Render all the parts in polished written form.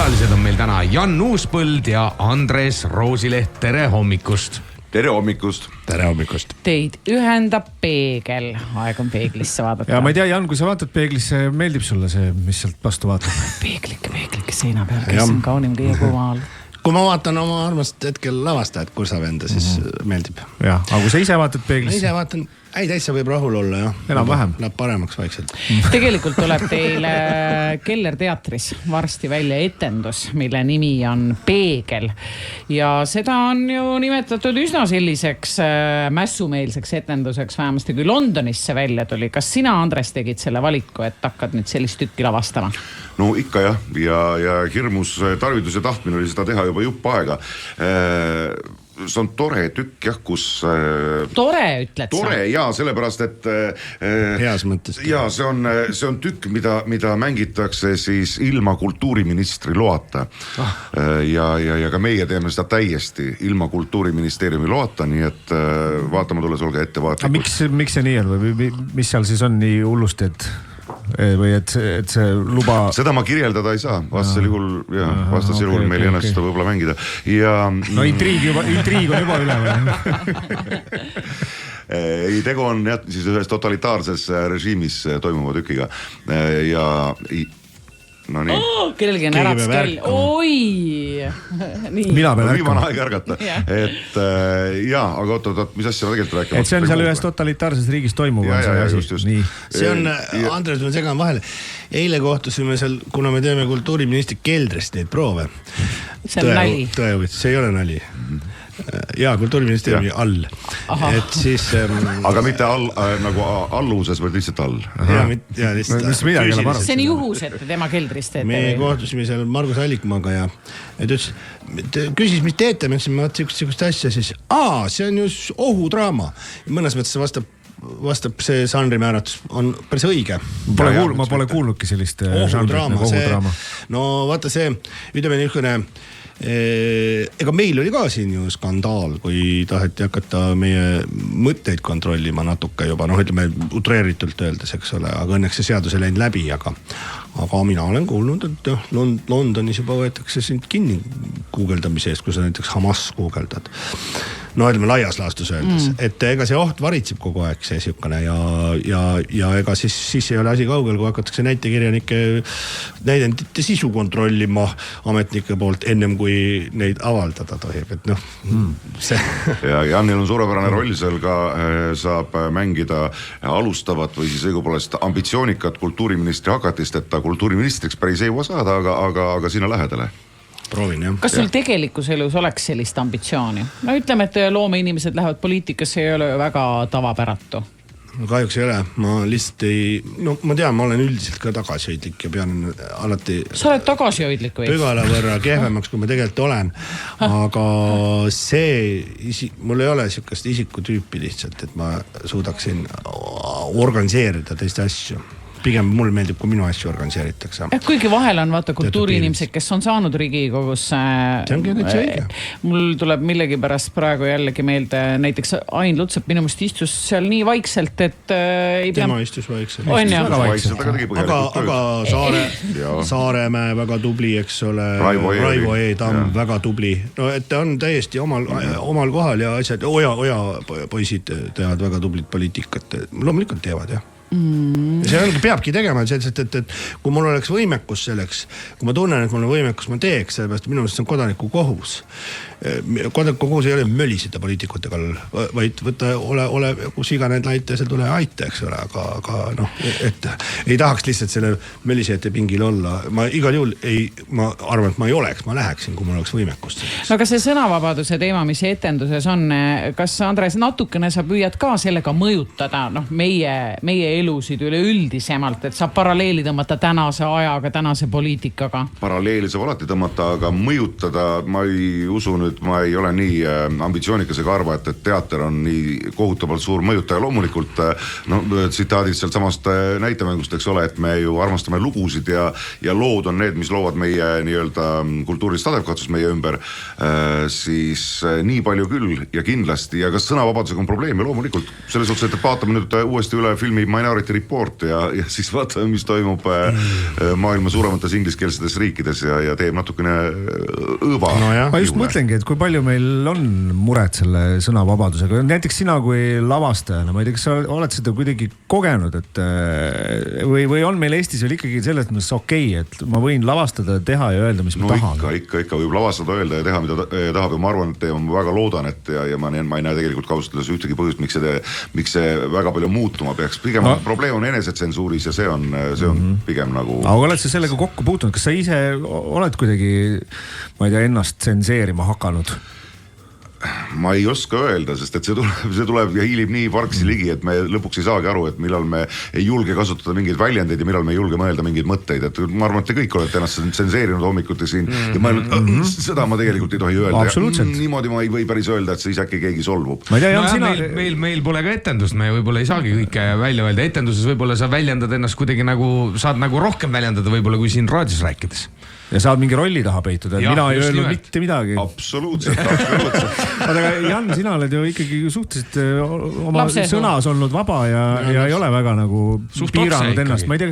külalised on meil täna Jan Uuspõld ja Andres Roosileht. Tere hommikust! Tere hommikust! Tere hommikust! Teid ühendab peegel. Aeg on peeglisse vaadata. Ja ma ei tea, Jan, kui sa vaatad peeglisse, meeldib sulle see, mis sealt vastu vaatab? Peeglike seina peal, kes on kaunim kõige kuval. Kui ma vaatan oma armast hetkel lavastajat Kursavenda, siis meeldib. Ja, aga kui sa ise vaatad peeglisse? Ma ise vaatan, täitsa võib rahul olla, jah. Enam vähem. Läheb paremaks vaikselt. Tegelikult tuleb teil Keller teatris varsti välja etendus, mille nimi on Peegel. Ja seda on ju nimetatud üsna selliseks mässumeelseks etenduseks, vähemasti kui Londonisse välja tuli. Kas sina, Andres, tegid selle valiku, et hakkad nüüd sellist tükki lavastama? No ikka jah, ja hirmus tarvidus ja tahtmine oli seda teha juba jupp aega. See on tore tükk, jah, kus... Tore, ütled tore, sa? Jaa, sellepärast, et... Heas mõttes. Jaa, see on tükk, mida mängitakse siis ilma kultuuriministri loata. Ja ka meie teeme seda täiesti ilma kultuuriministeeriumi loata, nii et vaatama tulles olge ettevaatlikult. Miks see nii on või mis seal siis on nii hullust, või et see luba... Seda ma kirjeldada ei saa, vastasel juhul meil ei õnnestu võib-olla mängida. No intriig on juba üle või? Ei, tegu on siis ühes totalitaarses režiimis toimuva tükiga ja... No nii. Kellelgi on äratskell. Oi! Mina pean viimane aeg ärgata. Et aga oot, mis asja ma tegelikult rääkima? Et see on seal ühes totalitaarses riigis toimuva. Just. See on, Andres, ma segan vahele. Eile kohtusime seal, kuna me teeme kultuuriministri keldrist neid proove. See on nali. See ei ole nali. Jaa, kultuuriministeeriumi all. Et siis... Aga mitte nagu alluses, vaid lihtsalt all. Jaa, lihtsalt. See on juhus, et tema keldrist teete. Me kohtusime seal Margus Allikmaaga ja küsis, mis teete, ma vaatasin sihukest asja, siis see on ju ohudraama. Mõnes mõttes vastab see žanri määratus on päris õige. Ma pole kuulnudki sellist ohudraama. No vaata see, ütleme niisugune ega meil oli ka siin ju skandaal, kui taheti hakata meie mõtteid kontrollima natuke juba, ütleme utreeritult öeldes, eks ole, aga õnneks see seadus ei läinud läbi, aga mina olen kuulnud, et Londonis juba võetakse sind kinni guugeldamise eest, kui sa näiteks Hamas guugeldad. Ütleme laias laastus öeldes, et ega see oht varitseb kogu aeg see sihukene ja ega siis ei ole asi kaugel, kui hakatakse näidendite sisu kontrollima ametnike poolt ennem kui neid avaldada tohib, et see. Ja Janil on suurepärane roll seal ka saab mängida alustavat või siis õigupoolest ambitsioonikat kultuuriministri hakatist, et ta kultuuriministriks päris ei jõua saada, aga sinna lähedale. Proovin, jah. Kas sul tegelikus elus oleks sellist ambitsiooni? No ütleme, et loomeinimesed lähevad poliitikasse, ei ole väga tavapäratu. Kahjuks ei ole, ma lihtsalt ma tean, ma olen üldiselt ka tagasihoidlik ja pean alati... Sa oled tagasihoidlik või? Pügala võrra kehvemaks, kui ma tegelikult olen, aga mul ei ole sihukest isikutüüpi lihtsalt, et ma suudaksin organiseerida teiste asju. Pigem mulle meeldib, kui minu asju organiseeritakse. Kuigi vahel on vaata kultuuriinimesed, kes on saanud Riigikogusse. See ongi nüüd see õige. Mul tuleb millegi pärast praegu jällegi meelde, näiteks Ain Lutsepp minu mõist istus seal nii vaikselt, et ei pea... Tema istus vaikselt. On jah. Aga Saaremäe väga tubli, eks ole. Raivo E. Tamm väga tubli. Et ta on täiesti omal kohal ja asjad, Oja poisid teevad väga tublit poliitikat. Loomulikult teevad, jah. See peabki tegema, et kui mul oleks võimekus selleks, kui ma tunnen, et mul on võimekus, ma teeks, sellepärast minu mõttes on kodaniku kohus. Kodaniku kohus ei ole mölisida poliitikute kallal, vaid võtta ole kus iga need näitajad tule aita, eks ole, aga et ei tahaks lihtsalt selle mölisejate pingil olla. Ma igal juhul ma arvan, et ma ei oleks, ma läheksin, kui mul oleks võimekust. Aga see sõnavabaduse teema, mis etenduses on, kas Andres natukene sa püüad ka sellega mõjutada meie elusid üleüldisemalt, et saab paralleeli tõmmata tänase ajaga, tänase poliitikaga? Paralleeli saab alati tõmmata, aga mõjutada ma ei usu nüüd, ma ei ole nii ambitsioonikas ega arva, et teater on nii kohutavalt suur mõjutaja. Loomulikult tsitaadid sealt samast näitemängust, eks ole, et me ju armastame lugusid ja lood on need, mis loovad meie nii-öelda kultuurilist adekvaatsust meie ümber, siis nii palju küll ja kindlasti. Ja kas sõnavabadusega on probleemi? Loomulikult. Selles suhtes, et vaatame nüüd uuesti üle filmi Minority Report ja siis vaatame, mis toimub maailma suuremates ingliskeelsetes riikides ja teeb natukene õõva. Ma just mõtlengi, et kui palju meil on muret selle sõnavabadusega. Näiteks sina kui lavastajana, ma ei tea, kas sa oled seda kuidagi kogenud, et või on meil Eestis veel ikkagi selles mõttes okei, et ma võin lavastada, teha ja öelda, mis ma tahan? Ikka võib lavastada, öelda ja teha, mida tahab ja ma arvan, et ma väga loodan, et ja ma ei näe tegelikult kausutades ühtegi põhjust, miks see väga palju muutuma peaks. Pigem probleem on enesetsensuuris ja see on pigem nagu... Aga oled sa sellega kokku puutunud? Kas sa ise oled kuidagi, ma ei tea, ennast tsenseerima hakanud? Ma ei oska öelda, sest et see tuleb ja hiilib nii vargsi ligi, et me lõpuks ei saagi aru, et millal me ei julge kasutada mingeid väljendeid ja millal me ei julge mõelda mingeid mõtteid. Et ma arvan, et te kõik olete ennast tsenseerinud hommikuti siin ja mõelnud, seda ma tegelikult ei tohi öelda. Absoluutselt. Niimoodi ma ei või päris öelda, et siis äkki keegi solvub. Meil pole ka etendust, me võib-olla ei saagi kõike välja öelda. Etenduses võib-olla sa väljendad ennast kuidagi nagu, saad nagu rohkem väljendada võib-olla kui siin raadios rääkides. Ja saad mingi rolli taha peituda, mina ei öelnud mitte midagi. Absoluutselt. Aga Jan, sina oled ju ikkagi suhteliselt oma sõnas olnud vaba ja ei ole väga nagu piiranud ennast. Ma ei tea,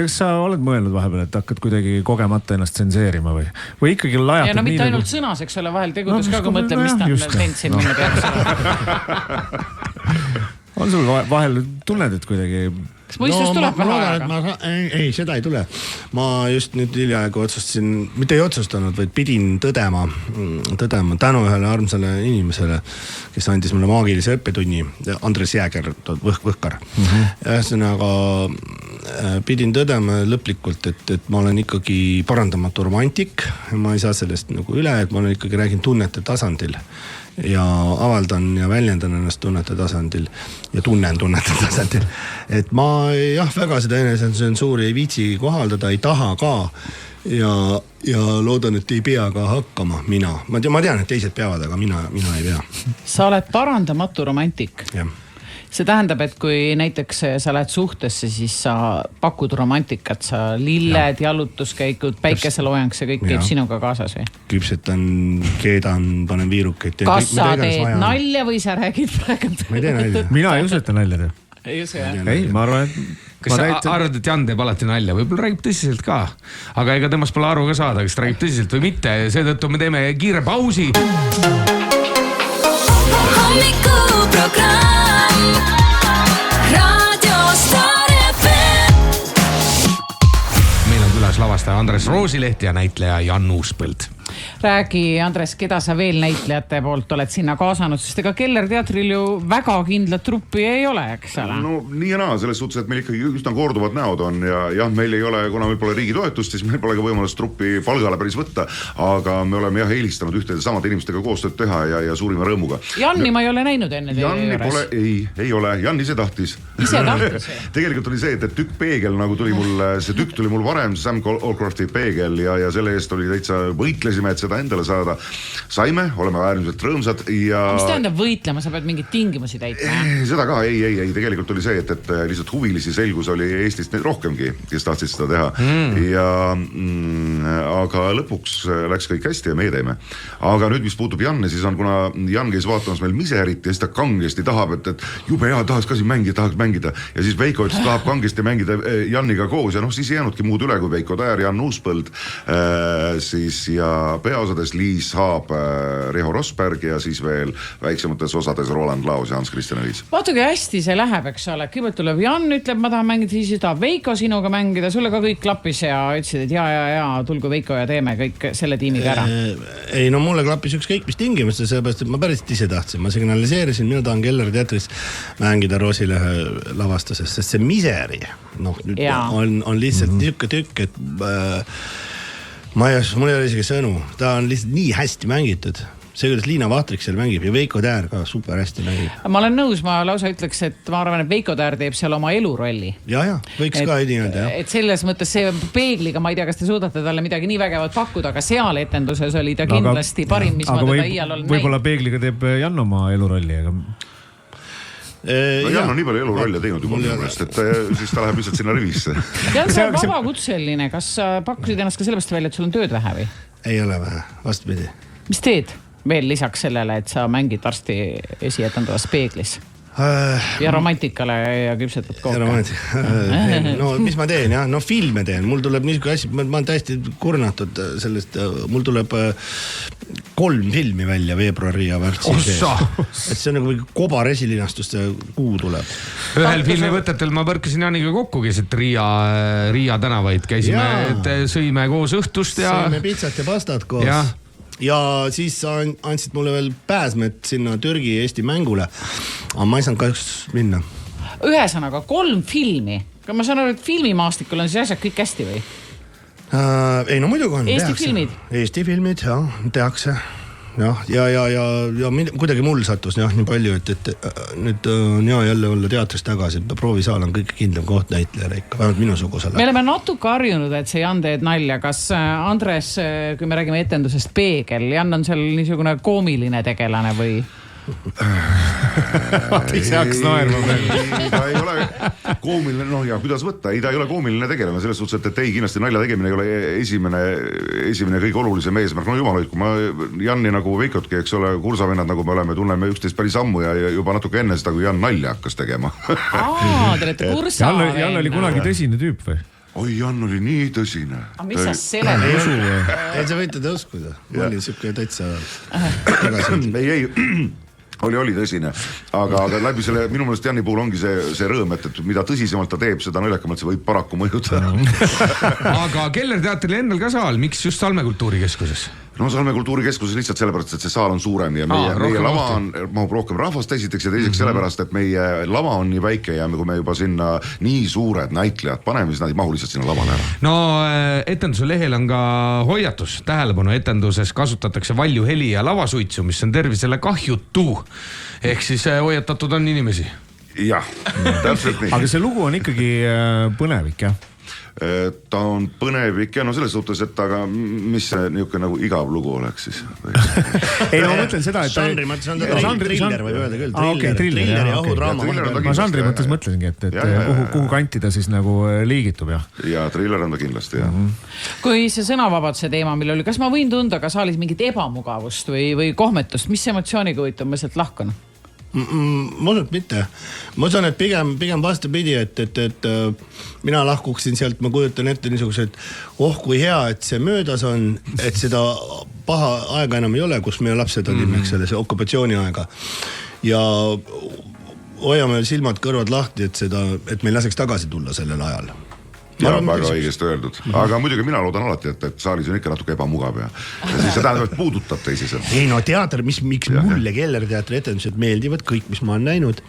kas sa oled mõelnud vahepeal, et hakkad kuidagi kogemata ennast tsenseerima või ikkagi lajatad nii? Ja no mitte ainult sõnas, eks ole, vahel tegudes ka, kui mõtleb, mis ta tentsin minna peaks. On sul vahel tunned, et kuidagi... Kas mõistus tuleb vähe aega? Ei, seda ei tule. Ma just nüüd hiljaaegu otsustasin, mitte ei otsustanud, vaid pidin tõdema tänu ühele armsale inimesele, kes andis mulle maagilise õppetunni, Andres Jääger, Võhkar. Ühesõnaga pidin tõdema lõplikult, et ma olen ikkagi parandamatu romantik ja ma ei saa sellest nagu üle, et ma olen ikkagi räägin tunnete tasandil ja avaldan ja väljendan ennast tunnete tasandil ja tunnen tunnete tasandil. Et ma väga seda enesetsensuuri ei viitsi kohaldada, ei taha ka ja loodan, et ei pea ka hakkama mina. Ma tean, et teised peavad, aga mina ei pea. Sa oled parandamatu romantik. Jah. See tähendab, et kui näiteks sa lähed suhtesse, siis sa pakud romantikat, sa lilled, jalutuskäikud, päikeseloojang, see kõik käib sinuga kaasas või? Küpsetan, keedan, panen viirukeid. Kas sa teed nalja või sa räägid praegu? Ma ei tee nalja. Mina ei usu, et ta nalja teeb. Ei usu, jah? Ei, ma arvan, et... Kas sa arvad, et Jan teeb alati nalja? Võib-olla räägib tõsiselt ka. Aga ega temast pole aru ka saada, kas ta räägib tõsiselt või mitte. Seetõttu me teeme kiire pausi. Meil on külas lavastaja Andres Roosileht ja näitleja Jan Uuspõld. Räägi, Andres, keda sa veel näitlejate poolt oled sinna kaasanud, sest ega Keller teatril ju väga kindlat truppi ei ole, eks ole? No nii ja naa, selles suhtes, et meil ikkagi üsna korduvad näod on ja meil ei ole, kuna meil pole riigi toetust, siis meil pole ka võimalust truppi palgale päris võtta, aga me oleme eelistanud ühtede samade inimestega koostööd teha ja suurima rõõmuga. Janni ma ei ole näinud enne teie juures. Ei ole, Jan ise tahtis. Ise tahtis? Tegelikult oli see, et tükk Peegel, nagu see tükk tuli mul varem, Sam Allcrofti Peegel ja selle eest oli täitsa võitlesime, et seda endale saada. Saime, oleme äärmiselt rõõmsad ja... Mis tähendab võitlema, sa pead mingid tingimusi täitma? Seda ka, ei. Tegelikult oli see, et lihtsalt huvilisi selgus oli Eestist rohkemgi, kes tahtsid seda teha. Aga lõpuks läks kõik hästi ja meie teeme. Aga nüüd, mis puutub Janne, siis on, kuna Jan käis vaatamas meil Miserit ja siis ta kangesti tahab, et jube hea, tahaks ka siin mängida. Ja siis Veiko ütles, tahab kangesti mängida Janniga koos ja siis ei jäänudki muud üle kui Veiko Täär, Jan Uuspõld, siis ja peaosades Liis Haab, Riho Rosberg ja siis veel väiksemates osades Roland Laos ja Hans-Christian Liis. Vaata, kui hästi see läheb, eks ole. Kõigepealt tuleb Jan, ütleb, ma tahan mängida, siis tahab Veiko sinuga mängida, sulle ka kõik klappis ja ütlesid, et ja, tulgu Veiko ja teeme kõik selle tiimiga ära. Ei, no mulle klappis ükskõik mis tingimuste, sellepärast, et ma päris ise tahtsin. Ma signaliseerisin, mina tahan Keller teatris mängida Roosilehe lavastuses, sest see Miseri on lihtsalt niisugune tükk, et mul ei ole isegi sõnu. Ta on lihtsalt nii hästi mängitud. See, kuidas Liina Vahtrik seal mängib ja Veiko Täär ka super hästi mängib. Ma olen nõus, ma lausa ütleks, et ma arvan, et Veiko Täär teeb seal oma elurolli. Ja, võiks ka edineda. Et selles mõttes see Peegliga, ma ei tea, kas te suudate talle midagi nii vägevat pakkuda, aga seal etenduses oli ta kindlasti parim, mis ma teda iial olen näinud. Võib-olla Peegliga teeb Jan oma elurolli, aga... Jan on nii palju elurolle teinud juba minu meelest, et siis ta läheb lihtsalt sinna rivisse. Jan, sa oled vabakutseline, kas pakkusid ennast ka sellepärast välja, et sul on tööd vähe või? Ei ole vähe, vastupidi. Mis teed veel lisaks sellele, et sa mängid varsti esietendavas Peeglis? ja romantikale ja küpsetad kooka. No mis ma teen jah, no filme teen, mul tuleb niisugune asi, ma olen täiesti kurnatud sellest, mul tuleb 3 filmi välja veebruari ja märtsi sees. Et see on nagu kobar esilinastuste kuu tuleb. Ühel filmivõtetel ma põrkasin Jaaniga kokku keset Riia tänavaid, käisime, sõime koos õhtust ja... Sõime pitsat ja pastat koos. Ja siis andsid mulle veel pääsmed sinna Türgi-Eesti mängule. Aga ma ei saanud kahjuks minna. Ühesõnaga 3 filmi. Ma saan aru, et filmimaastikul on siis asjad kõik hästi või? Ei, no muidugi on. Eesti filmid? Eesti filmid, jah, tehakse. Ja kuidagi mul sattus nii palju, et nüüd on jälle olla teatris tagasi. Proovisaal on kõige kindlam koht näitlejale ikka, vähemalt minusugusele. Me oleme natuke harjunud, et see Jan teed nalja. Kas Andres, kui me räägime etendusest Peegel, Jan on seal niisugune koomiline tegelane või? Ei saaks naerma praegu. Ta ei ole koomiline, no ja kuidas võtta, ei ta ei ole koomiline tegelane selles suhtes, et ei kindlasti nalja tegemine ei ole esimene kõige olulisem eesmärk. No jumal hoidku, ma Janni nagu Veikotki, eks ole, kursavennad nagu me oleme, tunneme üksteist päris ammu ja juba natuke enne seda, kui Jan nalja hakkas tegema. Te olete kursavenn. Jan oli kunagi tõsine tüüp või? Oi, Jan oli nii tõsine. Aga mis sa selele usu? Ei, sa võite tõuskuda. Ma olin siuke täitsa tagasi. Ei. Oli tõsine, aga läbi selle minu meelest Janni puhul ongi see rõõm, et mida tõsisemalt ta teeb, seda naljakamalt see võib paraku mõjutada. Aga Keller teatril endal ka saal, miks just Salme kultuurikeskuses? No Salme kultuurikeskuses lihtsalt sellepärast, et see saal on suurem ja meie lava mahub rohkem rahvast esiteks ja teiseks sellepärast, et meie lava on nii väike ja kui me juba sinna nii suured näitlejad paneme, siis nad ei mahu lihtsalt sinna lavale ära. No etenduse lehel on ka hoiatus, tähelepanu, etenduses kasutatakse valju heli ja lavasuitsu, mis on tervisele kahjutu. Ehk siis hoiatatud on inimesi. Jah, täpselt nii. Aga see lugu on ikkagi põnevik, jah? Ta on põnevik ja no selles suhtes, et aga mis see niisugune nagu igav lugu oleks siis? Ei, no ma mõtlen seda, et... Žanri mõttes on ta triller võib öelda küll. Triller ja ahudraama. Ma žanri mõttes mõtlengi, et kuhu kanti ta siis nagu liigitub, jah? Ja triller on ta kindlasti, jah. Kui see sõnavabaduse teema, mille oli, kas ma võin tunda ka saalis mingit ebamugavust või kohmetust? Mis emotsiooniga võitab ma sealt lahkun? Ma usun, et mitte. Ma usun, et pigem vastupidi, et mina lahkuksin sealt, ma kujutan ette niisugused, kui hea, et see möödas on, et seda paha aega enam ei ole, kus meie lapsed on eks selle okupatsiooni aega. Ja hoiame silmad kõrvad lahti, et meil laseks tagasi tulla sellel ajal. Ja väga õigesti öeldud. Aga muidugi mina loodan alati, et saalis on ikka natuke ebamugav ja siis see tähendab, et puudutab teisisel. Ei no teater, miks mulle Keller teatri etendused meeldivad, kõik mis ma olen näinud,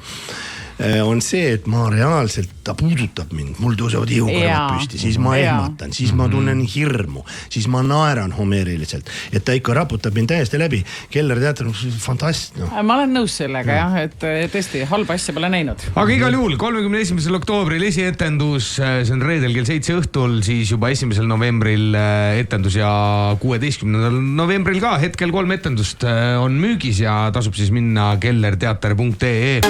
on see, et ma reaalselt, ta puudutab mind, mul tõusevad ihukõrvad püsti, siis ma ehmatan, siis ma tunnen hirmu, siis ma naeran homeeriliselt, et ta ikka raputab mind täiesti läbi. Keller teater on fantastiline. Ma olen nõus sellega, jah, et tõesti halba asja pole näinud. Aga igal juhul 31. oktoobril esietendus, see on reedel kell 7 õhtul, siis juba 1. novembril etendus ja 16. novembril ka, hetkel 3 etendust on müügis ja tasub siis minna kellerteater.ee.